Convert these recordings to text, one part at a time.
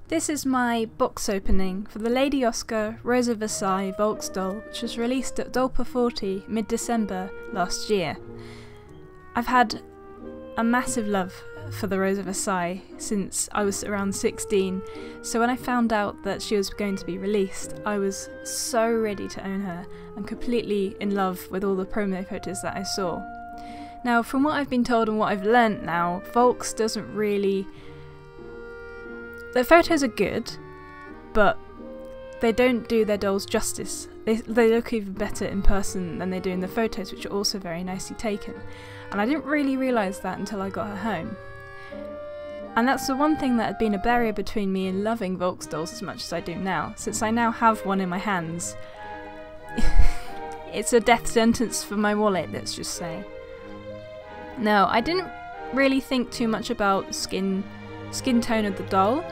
This is my box opening for the Lady Oscar Rose of Versailles Volks doll, which was released at Dolpa 40 mid-December last year. I've had a massive love for the Rose of Versailles since I was around 16, so when I found out that she was going to be released, I was so ready to own her and completely in love with all the promo photos that I saw. Now, from what I've been told and what I've learnt now, Volks doesn't really... Their photos are good, but they don't do their dolls justice. They look even better in person than they do in the photos, which are also very nicely taken. And I didn't really realise that until I got her home. And that's the one thing that had been a barrier between me and loving Volks dolls as much as I do now. Since I now have one in my hands, it's a death sentence for my wallet, let's just say. Now, I didn't really think too much about skin tone of the doll.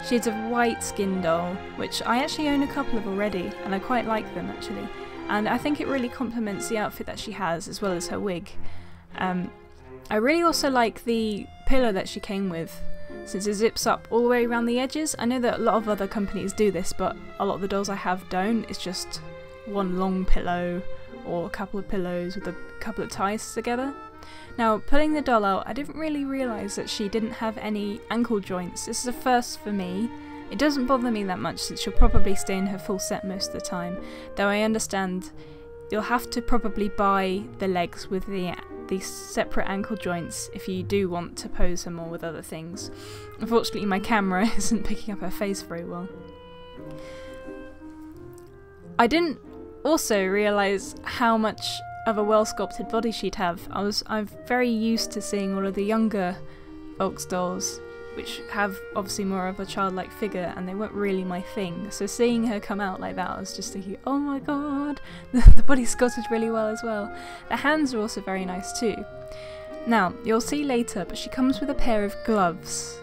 She's a white skin doll, which I actually own a couple of already, and I quite like them actually. And I think it really complements the outfit that she has, as well as her wig. I really also like the pillow that she came with, since it zips up all the way around the edges. I know that a lot of other companies do this, but a lot of the dolls I have don't. It's just one long pillow, or a couple of pillows with a couple of ties together. Now, pulling the doll out, I didn't really realise that she didn't have any ankle joints. This is a first for me. It doesn't bother me that much since she'll probably stay in her full set most of the time, though I understand you'll have to probably buy the legs with the separate ankle joints if you do want to pose her more with other things. Unfortunately, my camera isn't picking up her face very well. I didn't also realise how much of a well-sculpted body she'd have. I'm very used to seeing all of the younger Volks dolls, which have obviously more of a childlike figure, and they weren't really my thing. So seeing her come out like that, I was just thinking, oh my god, the body's sculpted really well as well. The hands are also very nice too. Now, you'll see later, but she comes with a pair of gloves,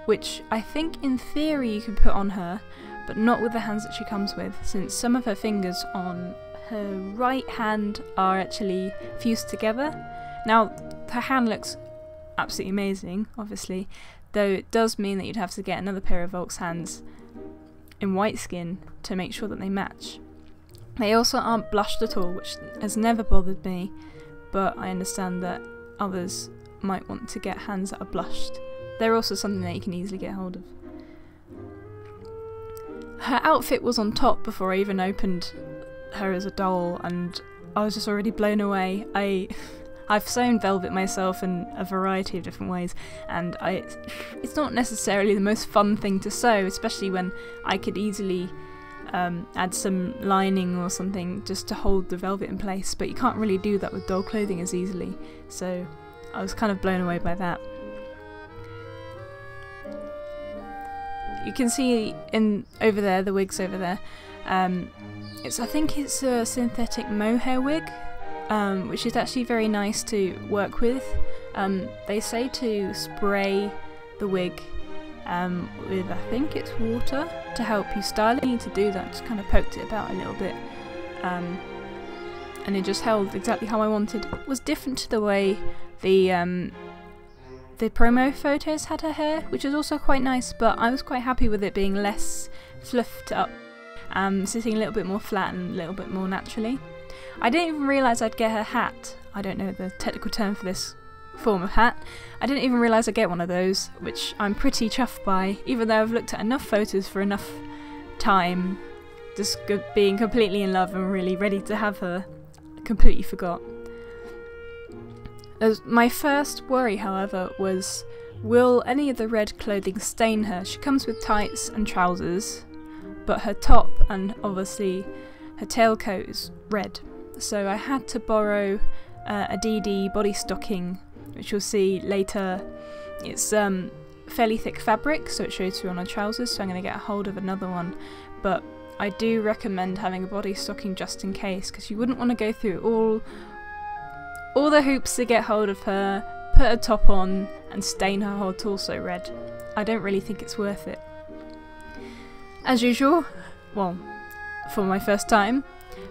which I think in theory you can put on her, but not with the hands that she comes with, since some of her fingers on her right hand are actually fused together. Now, her hand looks absolutely amazing, obviously, though it does mean that you'd have to get another pair of Volks hands in white skin to make sure that they match. They also aren't blushed at all, which has never bothered me, but I understand that others might want to get hands that are blushed. They're also something that you can easily get hold of. Her outfit was on top before I even opened her as a doll, and I was just already blown away. I've sewn velvet myself in a variety of different ways, and it's not necessarily the most fun thing to sew, especially when I could easily add some lining or something just to hold the velvet in place, but you can't really do that with doll clothing as easily, so I was kind of blown away by that. You can see over there, the wig's over there. I think it's a synthetic mohair wig, which is actually very nice to work with. They say to spray the wig with, I think it's water, to help you style it. I need to do that, just kind of poked it about a little bit, and it just held exactly how I wanted. It was different to the way the promo photos had her hair, which is also quite nice, but I was quite happy with it being less fluffed up, sitting a little bit more flat and a little bit more naturally. I didn't even realise I'd get her hat. I don't know the technical term for this form of hat. I didn't even realise I'd get one of those, which I'm pretty chuffed by, even though I've looked at enough photos for enough time, just being completely in love and really ready to have her. I completely forgot. My first worry, however, was, will any of the red clothing stain her? She comes with tights and trousers, but her top and obviously her tailcoat is red. So I had to borrow a DD body stocking, which you'll see later. It's fairly thick fabric, so it shows through on her trousers, so I'm going to get a hold of another one. But I do recommend having a body stocking just in case, because you wouldn't want to go through all the hoops to get hold of her, put a top on, and stain her whole torso red. I don't really think it's worth it. As usual, well, for my first time,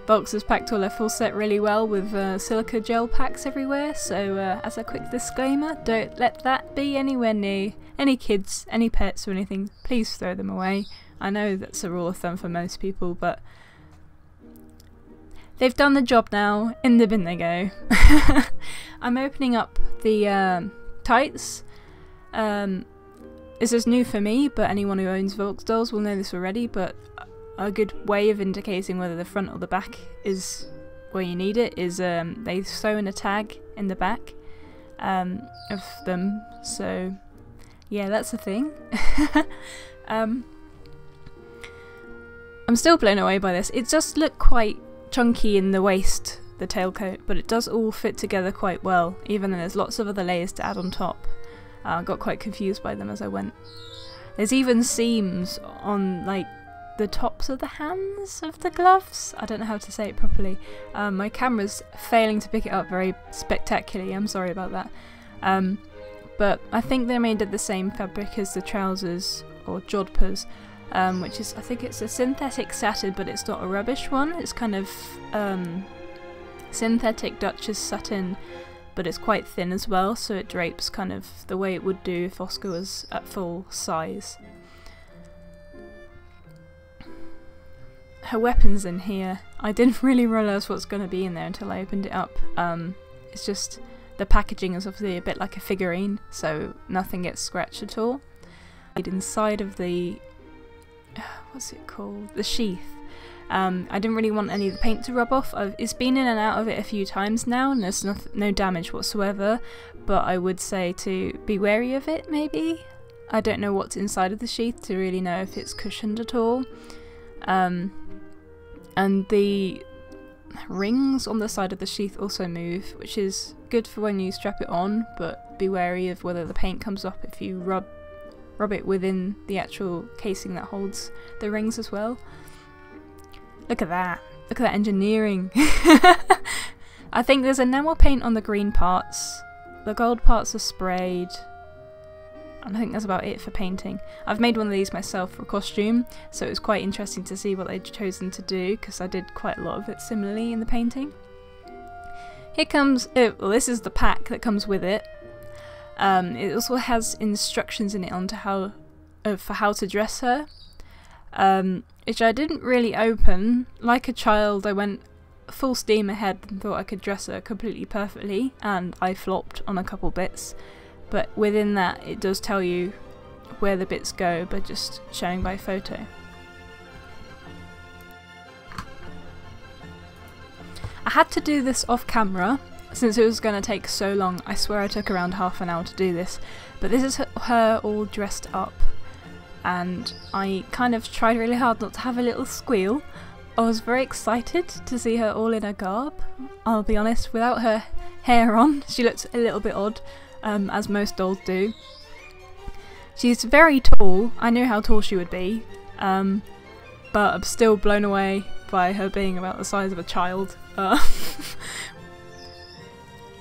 Volks has packed all her full set really well with silica gel packs everywhere, so as a quick disclaimer, don't let that be anywhere near any kids, any pets or anything. Please throw them away. I know that's a rule of thumb for most people, but they've done the job now. In the bin they go. I'm opening up the tights. This is new for me, but anyone who owns Volks dolls will know this already, but a good way of indicating whether the front or the back is where you need it is they sew in a tag in the back of them, so yeah, that's a thing. I'm still blown away by this. It does look quite chunky in the waist, the tailcoat, but it does all fit together quite well, even though there's lots of other layers to add on top. I got quite confused by them as I went. There's even seams on like the tops of the hands of the gloves. I don't know how to say it properly. My camera's failing to pick it up very spectacularly, I'm sorry about that. But I think they're made of the same fabric as the trousers, or jodhpurs, which is, I think it's a synthetic satin, but it's not a rubbish one. It's kind of synthetic Duchess satin, but it's quite thin as well, so it drapes kind of the way it would do if Oscar was at full size. Her weapon's in here. I didn't really realise what's going to be in there until I opened it up. It's just, the packaging is obviously a bit like a figurine, so nothing gets scratched at all. Inside of the, what's it called? The sheath. I didn't really want any of the paint to rub off. It's been in and out of it a few times now, and there's no damage whatsoever, but I would say to be wary of it, maybe? I don't know what's inside of the sheath to really know if it's cushioned at all. And the rings on the side of the sheath also move, which is good for when you strap it on, but be wary of whether the paint comes up if you rub it within the actual casing that holds the rings as well. Look at that. Look at that engineering. I think there's enamel paint on the green parts. The gold parts are sprayed. And I think that's about it for painting. I've made one of these myself for a costume, so it was quite interesting to see what they'd chosen to do, because I did quite a lot of it similarly in the painting. Here comes, well, this is the pack that comes with it. It also has instructions in it on for how to dress her, which I didn't really open. Like a child, I went full steam ahead and thought I could dress her completely perfectly, and I flopped on a couple bits. But within that, it does tell you where the bits go by just showing by photo. I had to do this off camera since it was going to take so long. I swear I took around half an hour to do this. But this is her all dressed up, and I kind of tried really hard not to have a little squeal. I was very excited to see her all in her garb. I'll be honest, without her hair on, she looked a little bit odd. As most dolls do. She's very tall. I knew how tall she would be, but I'm still blown away by her being about the size of a child.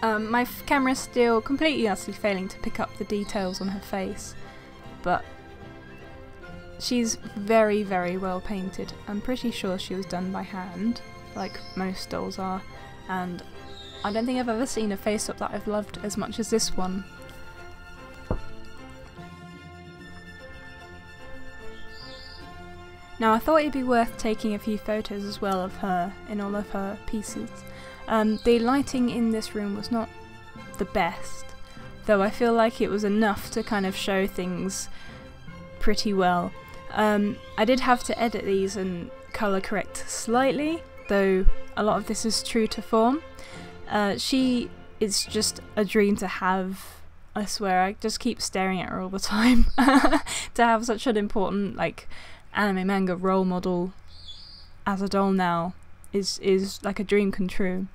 My camera's still completely utterly failing to pick up the details on her face, but she's very, very well painted. I'm pretty sure she was done by hand, like most dolls are, and I don't think I've ever seen a face-up that I've loved as much as this one. Now I thought it'd be worth taking a few photos as well of her in all of her pieces. The lighting in this room was not the best, though I feel like it was enough to kind of show things pretty well. I did have to edit these and colour correct slightly, though a lot of this is true to form. She is just a dream to have, I swear. I just keep staring at her all the time. To have such an important, like, anime manga role model as a doll now is like a dream come true.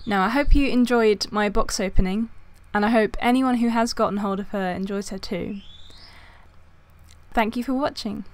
Now I hope you enjoyed my box opening, and I hope anyone who has gotten hold of her enjoys her too. Thank you for watching.